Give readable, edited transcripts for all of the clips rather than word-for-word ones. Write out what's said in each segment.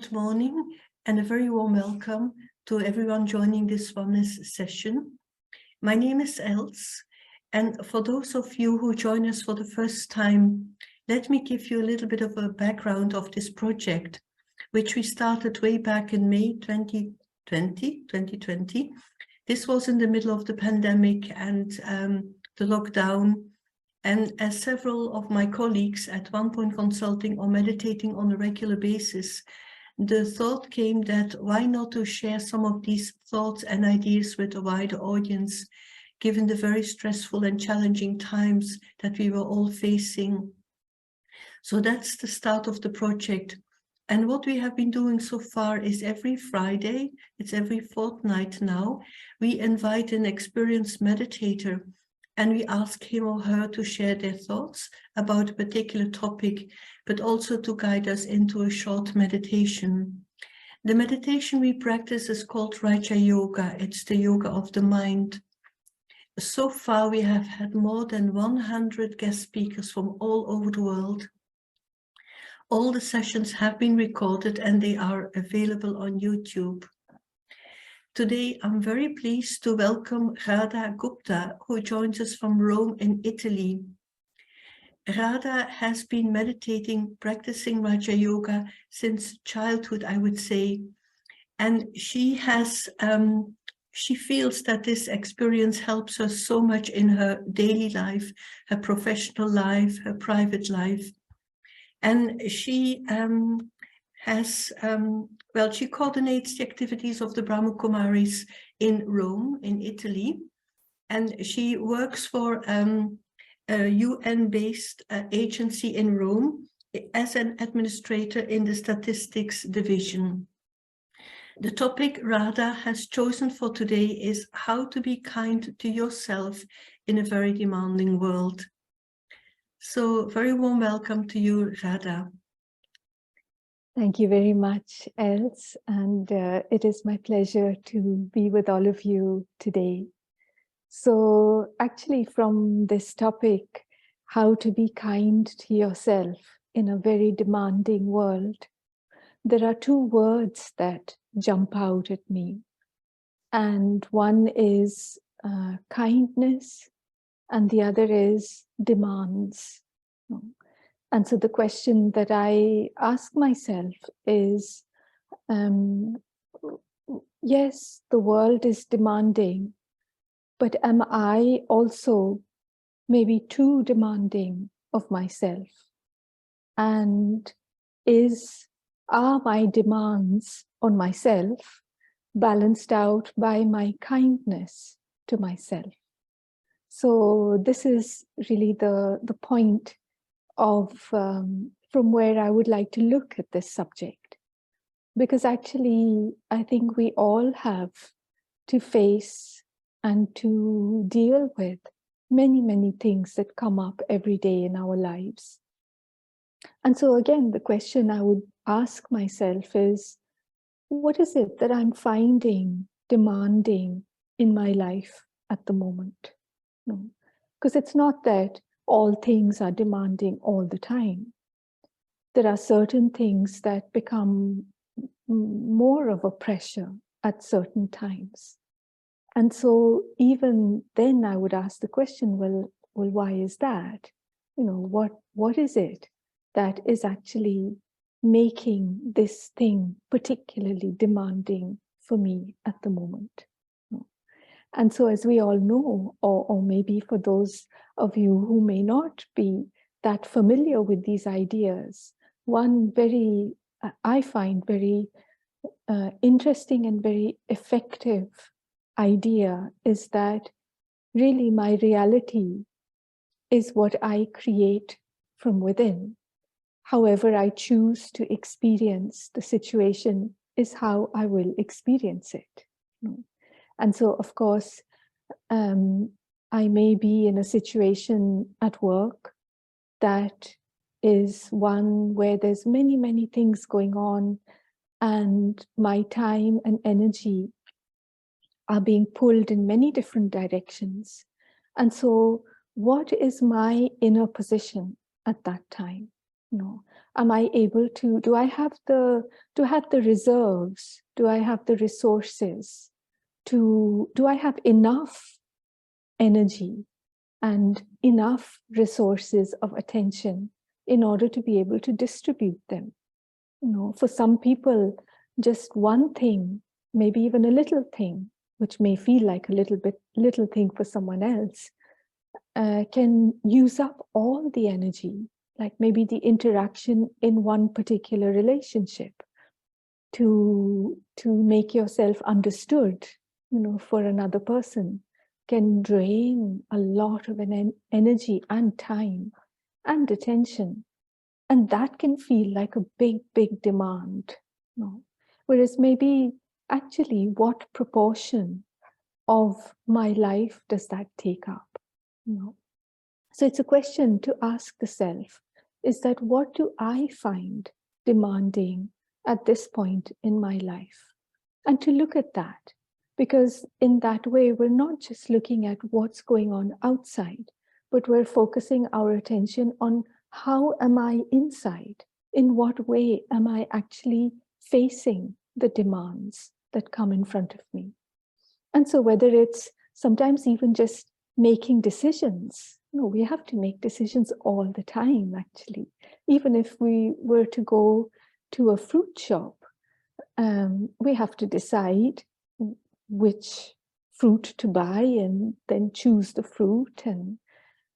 Good morning and a very warm welcome to everyone joining this wellness session. My name is Els, and for those of you who join us for the first time, let me give you a little bit of a background of this project, which we started way back in May 2020. This was in the middle of the pandemic and the lockdown. And as several of my colleagues at Onepoint Consulting are meditating on a regular basis, the thought came that why not to share some of these thoughts and ideas with a wider audience, given the very stressful and challenging times that we were all facing. So that's the start of the project. And what we have been doing so far is every Friday, it's every fortnight now, we invite an experienced meditator and we ask him or her to share their thoughts about a particular topic, but also to guide us into a short meditation. The meditation we practice is called RajaYoga. It's the yoga of the mind. So far, we have had more than 100 guest speakers from all over the world. All the sessions have been recorded and they are available on YouTube. Today, I'm very pleased to welcome Radha Gupta, who joins us from Rome in Italy. Radha has been meditating, practicing RajaYoga since childhood, I would say. And she feels that this experience helps her so much in her daily life, her professional life, her private life. And she she coordinates the activities of the Brahma Kumaris in Rome, in Italy, and she works for a UN-based agency in Rome as an administrator in the statistics division. The topic Radha has chosen for today is how to be kind to yourself in a very demanding world. So, very warm welcome to you, Radha. Thank you very much, Els, and it is my pleasure to be with all of you today. So actually from this topic, how to be kind to yourself in a very demanding world, there are two words that jump out at me. And one is kindness, and the other is demands. And so the question that I ask myself is, yes, the world is demanding, but am I also maybe too demanding of myself? And are my demands on myself balanced out by my kindness to myself? So this is really the point of from where I would like to look at this subject, because actually I think we all have to face and to deal with many things that come up every day in our lives. And so again, the question I would ask myself is, what is it that I'm finding demanding in my life at the moment? Because it's not that all things are demanding all the time. There are certain things that become more of a pressure at certain times. And so even then I would ask the question, well, why is that? What is it that is actually making this thing particularly demanding for me at the moment? And so as we all know, or maybe for those of you who may not be that familiar with these ideas, one I find very interesting and very effective idea is that really my reality is what I create from within. However I choose to experience the situation is how I will experience it. And so, of course, I may be in a situation at work that is one where there's many things going on, and my time and energy are being pulled in many different directions. And so what is my inner position at that time? Am I able to, do I have the reserves? Do I have the resources? Do I have enough energy and enough resources of attention in order to be able to distribute them? You know, for some people, just one thing, maybe even a little thing, which may feel like a little thing for someone else, can use up all the energy, like maybe the interaction in one particular relationship to make yourself understood, you know, for another person can drain a lot of energy and time and attention. And that can feel like a big demand. You know? Whereas maybe actually what proportion of my life does that take up? You know? So it's a question to ask the self, is that what do I find demanding at this point in my life? And to look at that, because in that way, we're not just looking at what's going on outside, but we're focusing our attention on how am I inside? In what way am I actually facing the demands that come in front of me? And so whether it's sometimes even just making decisions, no, we have to make decisions all the time, actually. Even if we were to go to a fruit shop, we have to decide which fruit to buy and then choose the fruit.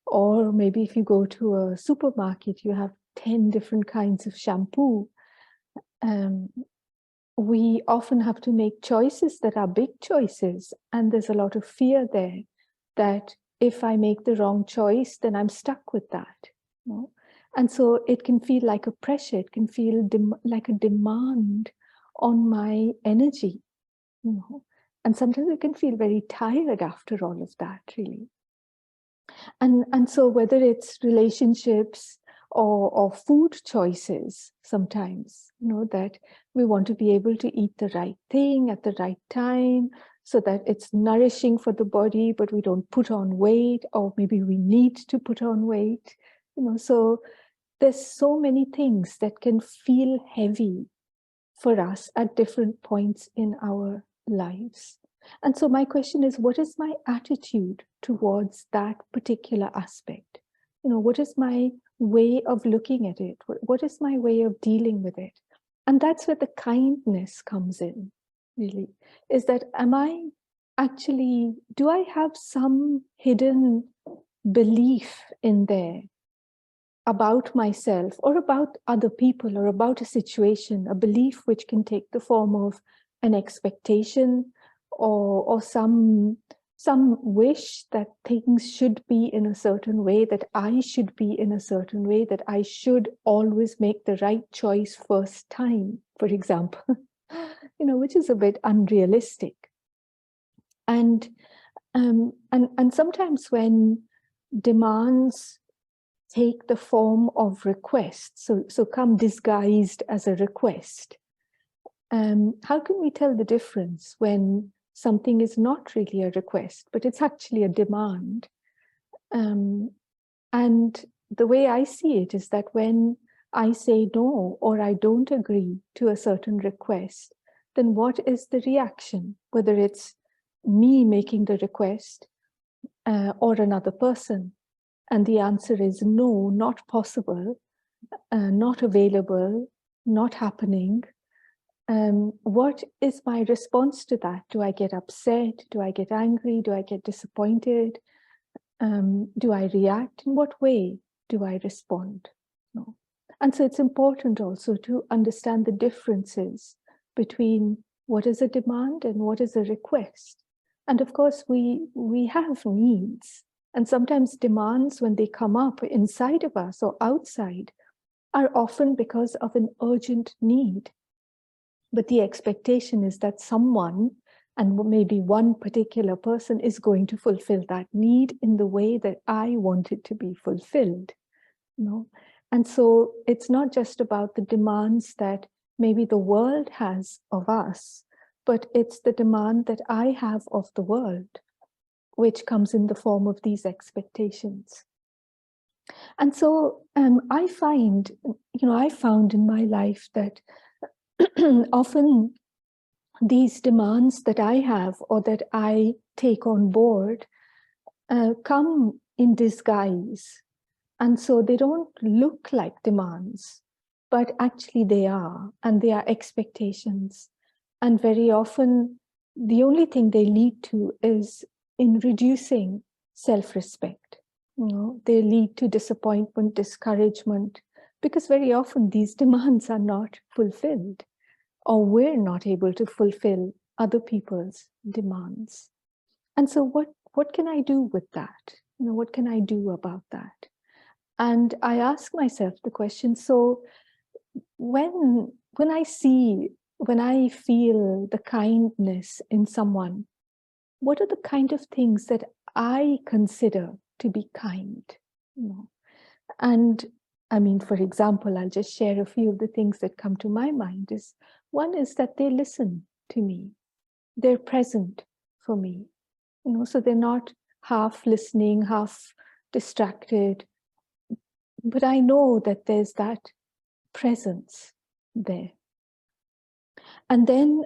Or maybe if you go to a supermarket, you have 10 different kinds of shampoo. We often have to make choices that are big choices. And there's a lot of fear there that if I make the wrong choice, then I'm stuck with that. You know? And so it can feel like a pressure. It can feel like a demand on my energy. You know? And sometimes it can feel very tired after all of that, really. And so whether it's relationships or food choices, sometimes, you know, that we want to be able to eat the right thing at the right time so that it's nourishing for the body, but we don't put on weight, or maybe we need to put on weight, you know. So there's so many things that can feel heavy for us at different points in our lives. And so my question is, what is my attitude towards that particular aspect? You know, what is my way of looking at it? What is my way of dealing with it? And that's where the kindness comes in, really, is that am I actually, do I have some hidden belief in there about myself or about other people or about a situation, a belief which can take the form of an expectation or some wish that things should be in a certain way, that I should be in a certain way, that I should always make the right choice first time, for example, you know, which is a bit unrealistic. And sometimes when demands take the form of requests, so come disguised as a request, how can we tell the difference when something is not really a request, but it's actually a demand? And the way I see it is that when I say no, or I don't agree to a certain request, then what is the reaction? Whether it's me making the request or another person. And the answer is no, not possible, not available, not happening. What is my response to that? Do I get upset? Do I get angry? Do I get disappointed? Do I react? In what way do I respond? No. And so it's important also to understand the differences between what is a demand and what is a request. And of course, we have needs. And sometimes demands, when they come up inside of us or outside, are often because of an urgent need. But the expectation is that someone, and maybe one particular person, is going to fulfill that need in the way that I want it to be fulfilled. You know? And so it's not just about the demands that maybe the world has of us, but it's the demand that I have of the world, which comes in the form of these expectations. And so I found in my life that often these demands that I have or that I take on board come in disguise. And so they don't look like demands, but actually they are, and they are expectations. And very often, the only thing they lead to is in reducing self-respect. They lead to disappointment, discouragement, because very often these demands are not fulfilled, or we're not able to fulfill other people's demands. And so what can I do with that? What can I do about that? And I ask myself the question, so when I feel the kindness in someone, what are the kind of things that I consider to be kind? And I mean, for example, I'll just share a few of the things that come to my mind. One is that they listen to me. They're present for me. So they're not half listening, half distracted. But I know that there's that presence there. And then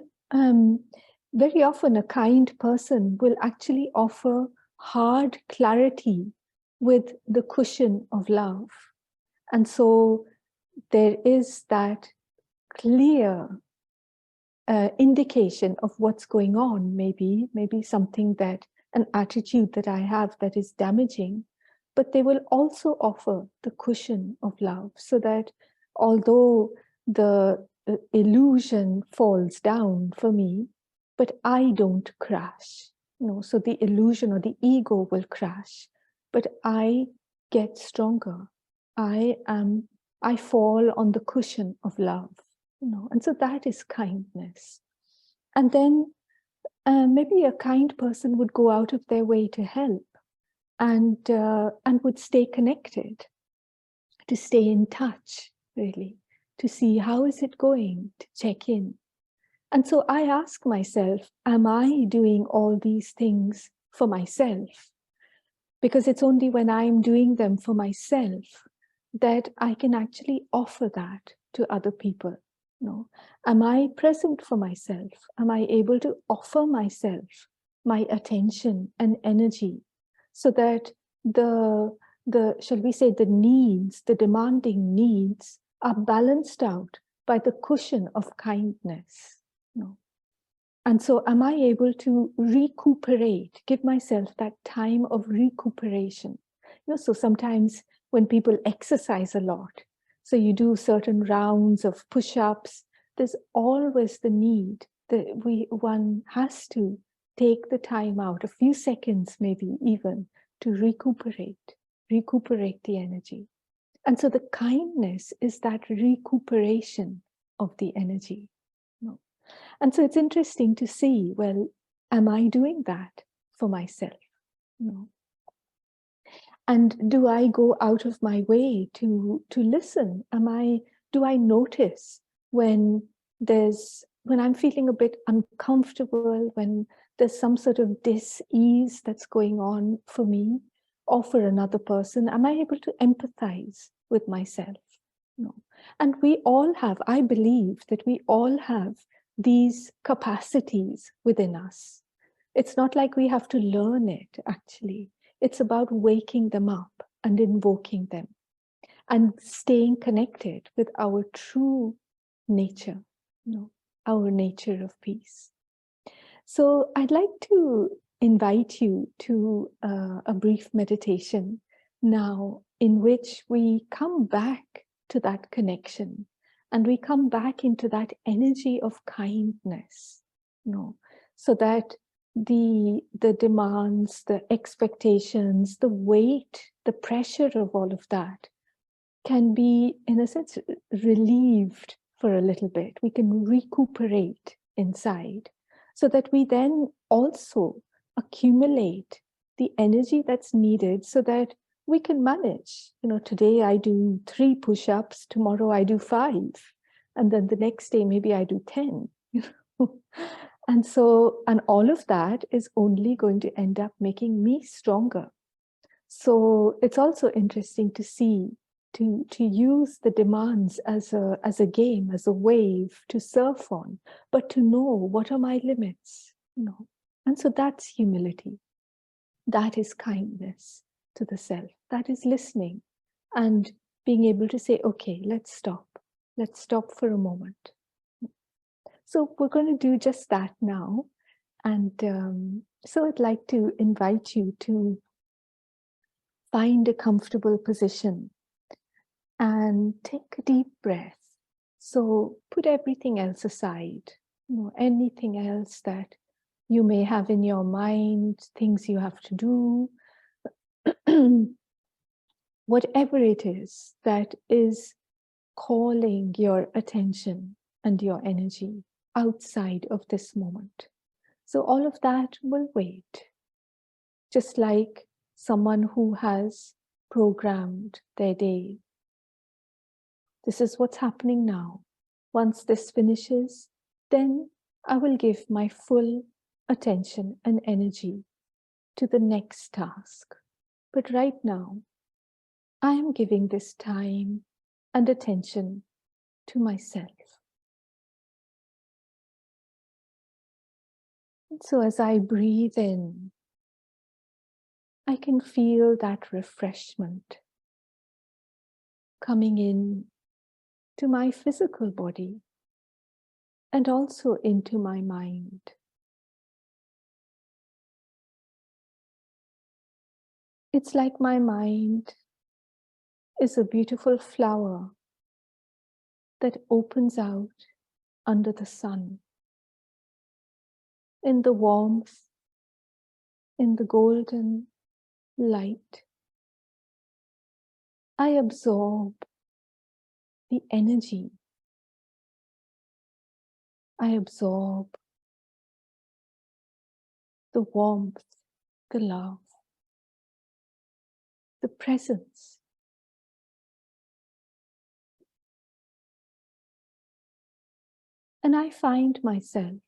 very often a kind person will actually offer hard clarity with the cushion of love. And so there is that clear indication of what's going on, maybe something that, an attitude that I have that is damaging, but they will also offer the cushion of love, so that although the illusion falls down for me, but I don't crash. So the illusion or the ego will crash, but I get stronger. I fall on the cushion of love. And so that is kindness. And then maybe a kind person would go out of their way to help, and would stay connected, to stay in touch, really, to see how is it going, to check in. And so I ask myself, am I doing all these things for myself? Because it's only when I'm doing them for myself that I can actually offer that to other people. Am I present for myself? Am I able to offer myself my attention and energy, so that the shall we say, the needs, the demanding needs, are balanced out by the cushion of kindness? And so am I able to recuperate, give myself that time of recuperation? So sometimes when people exercise a lot, so you do certain rounds of push-ups, there's always the need that one has to take the time out, a few seconds maybe even, to recuperate the energy. And so the kindness is that recuperation of the energy. And so it's interesting to see, well, am I doing that for myself? And do I go out of my way to listen? Do I notice when I'm feeling a bit uncomfortable, when there's some sort of dis-ease that's going on for me or for another person? Am I able to empathize with myself? And we all have, I believe that we all have these capacities within us. It's not like we have to learn it, actually. It's about waking them up and invoking them and staying connected with our true nature, our nature of peace. So I'd like to invite you to a brief meditation now, in which we come back to that connection and we come back into that energy of kindness, so that the demands, the expectations, the weight, the pressure of all of that can be, in a sense, relieved for a little bit. We can recuperate inside, so that we then also accumulate the energy that's needed, so that we can manage. Today I do 3 push-ups, tomorrow I do 5, and then the next day maybe I do 10. And all of that is only going to end up making me stronger. So it's also interesting to see, to use the demands as a game, as a wave to surf on, but to know what are my limits, you know. And so that's humility. That is kindness to the self. That is listening and being able to say, okay, let's stop. Let's stop for a moment. So we're going to do just that now. And so I'd like to invite you to find a comfortable position and take a deep breath. So put everything else aside, you know, anything else that you may have in your mind, things you have to do, whatever it is that is calling your attention and your energy outside of this moment. So all of that will wait, just like someone who has programmed their day. This is what's happening now. Once this finishes, then I will give my full attention and energy to the next task. But right now, I am giving this time and attention to myself. And so as I breathe in, I can feel that refreshment coming in to my physical body and also into my mind. It's like my mind is a beautiful flower that opens out under the sun, in the warmth, in the golden light. I absorb the energy. I absorb the warmth, the love, the presence. And I find myself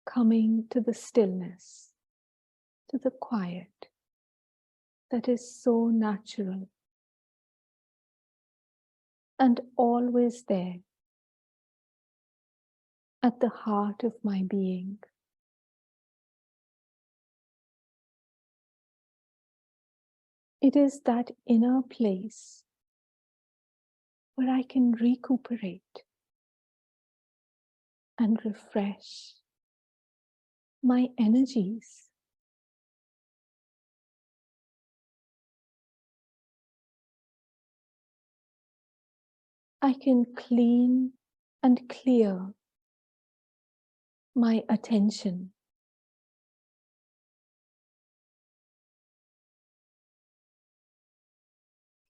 coming to the stillness, to the quiet that is so natural and always there at the heart of my being. It is that inner place where I can recuperate and refresh my energies. I can clean and clear my attention.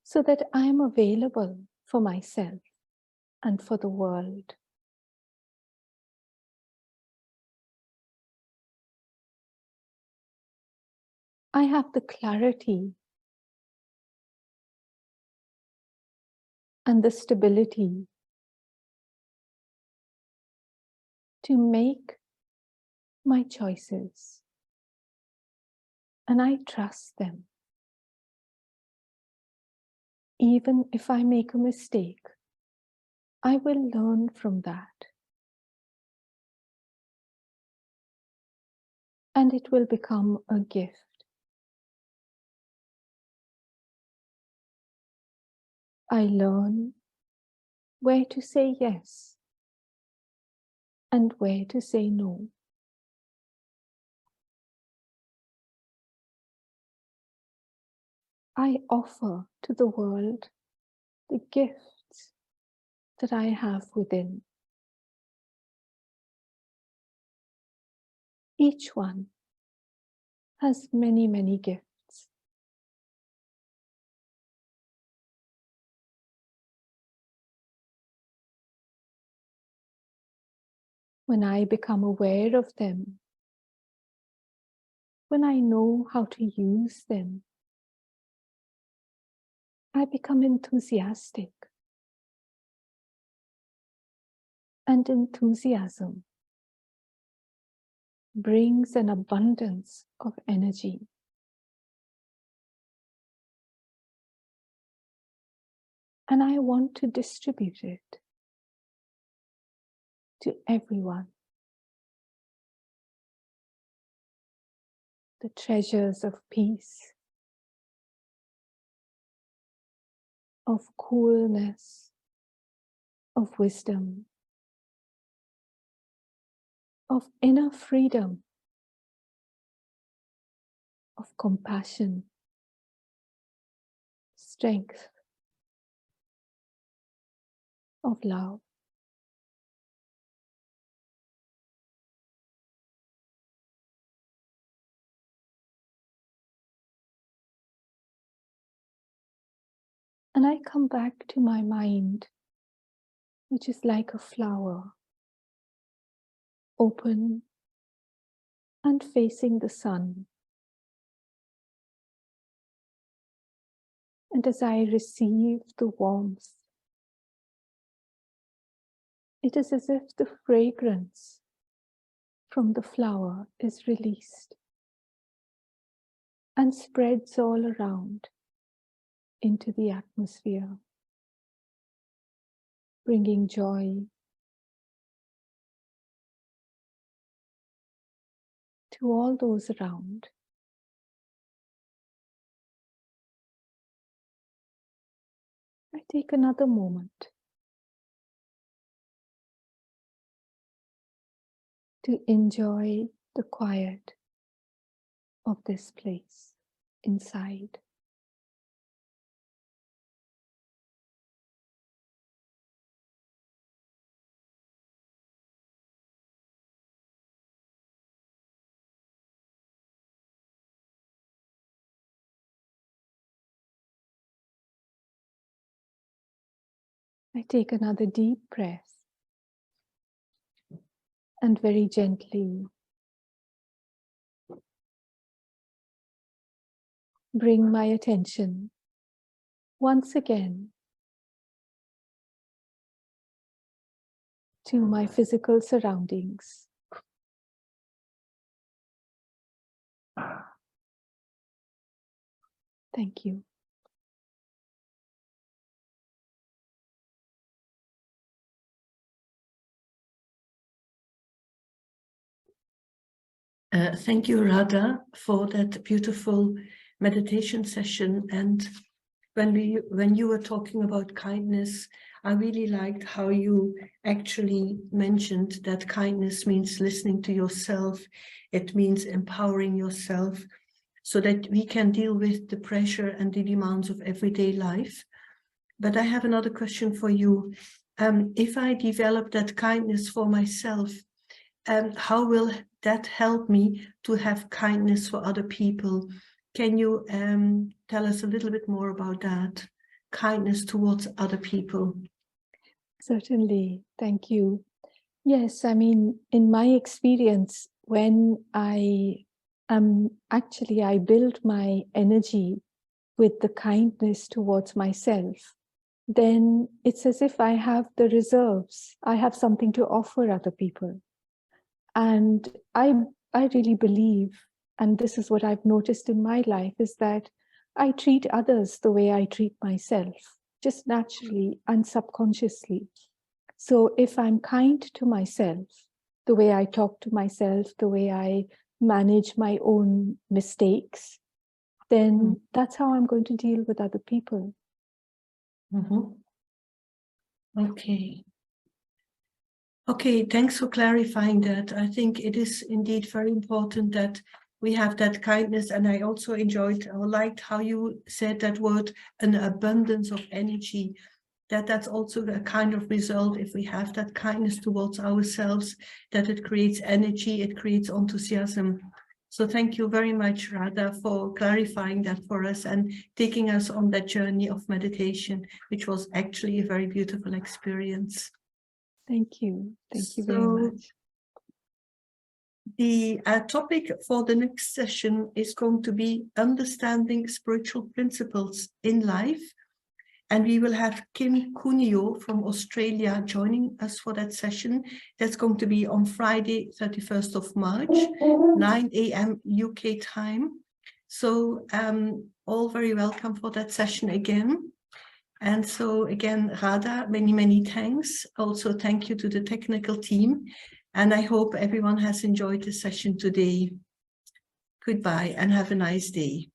So that I am available for myself and for the world. I have the clarity and the stability to make my choices, and I trust them. Even if I make a mistake, I will learn from that. And it will become a gift. I learn where to say yes and where to say no. I offer to the world the gifts that I have within. Each one has many, many gifts. When I become aware of them, when I know how to use them, I become enthusiastic. And enthusiasm brings an abundance of energy. And I want to distribute it to everyone. The treasures of peace, of coolness, of wisdom, of inner freedom, of compassion, strength, of love. And I come back to my mind, which is like a flower, open and facing the sun. And as I receive the warmth, it is as if the fragrance from the flower is released and spreads all around into the atmosphere, bringing joy to all those around. I take another moment to enjoy the quiet of this place inside. I take another deep breath and very gently bring my attention once again to my physical surroundings. Thank you. Thank you, Radha, for that beautiful meditation session. And when you were talking about kindness, I really liked how you actually mentioned that kindness means listening to yourself. It means empowering yourself so that we can deal with the pressure and the demands of everyday life. But I have another question for you. If I develop that kindness for myself, how will that help me to have kindness for other people? Can you tell us a little bit more about that? Kindness towards other people. Certainly, thank you. Yes, I mean, in my experience, when I build my energy with the kindness towards myself, then it's as if I have the reserves. I have something to offer other people. And I really believe, and this is what I've noticed in my life, is that I treat others the way I treat myself, just naturally and subconsciously. So if I'm kind to myself, the way I talk to myself, the way I manage my own mistakes, then that's how I'm going to deal with other people. Okay. Okay, thanks for clarifying that. I think it is indeed very important that we have that kindness. And I also enjoyed or liked how you said that word, an abundance of energy. That's also a kind of result if we have that kindness towards ourselves, that it creates energy, it creates enthusiasm. So thank you very much, Radha, for clarifying that for us and taking us on that journey of meditation, which was actually a very beautiful experience. Thank you. Thank you very much. The topic for the next session is going to be understanding spiritual principles in life. And we will have Kim Cuneo from Australia joining us for that session. That's going to be on Friday, 31st of March, 9 a.m. UK time. So all very welcome for that session again. And so again, Radha, many, many thanks. Also, thank you to the technical team. And I hope everyone has enjoyed the session today. Goodbye and have a nice day.